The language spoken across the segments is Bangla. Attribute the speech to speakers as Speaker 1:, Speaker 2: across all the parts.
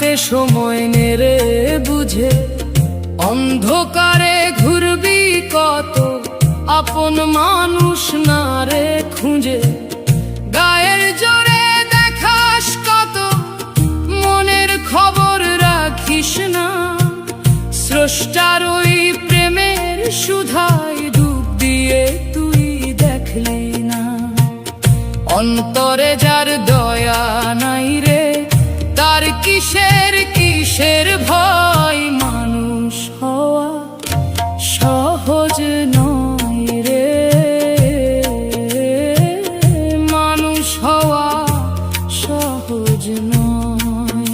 Speaker 1: হাতে সময় নেড়ে বুঝে অন্ধকারে ঘুরবি কত, আপন মানুষ না রে খুঁজে। গায়ের জোরে দেখাস কত, মনের খবর রাখিস না। স্রষ্টার ওই প্রেমের সুধায় ডুব দিয়ে তুই দেখলি না। অন্তরে যার দয়া নাই রে, তার কিসের কিসের ভয়। মানুষ হওয়া সহজ নয় রে, মানুষ হওয়া সহজ নয়।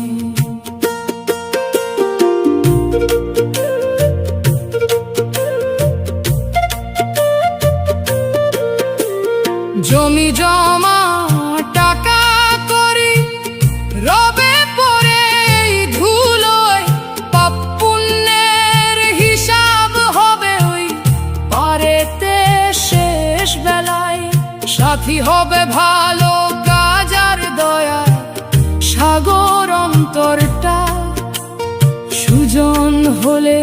Speaker 1: জমি জমা টাকা করি রবে পড়ে ধুলোয়, পাপ পুণ্যের হিসাব হবে ওই পারেতে শেষ বেলায়। সাথী হবে ভালো কাজ আর দয়া, সাগর অন্তরটা সুজন হলে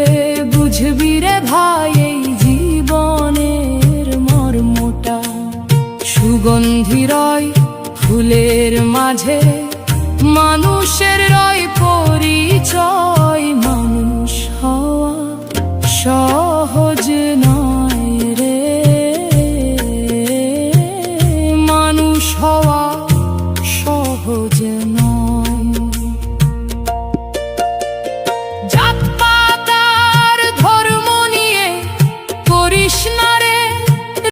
Speaker 1: বুঝবি রে ভাই এই জীবনের মর্মটা। সুগন্ধি রয় ফুলের মাঝে, মানুষের রয় পরিচয়। মানুষ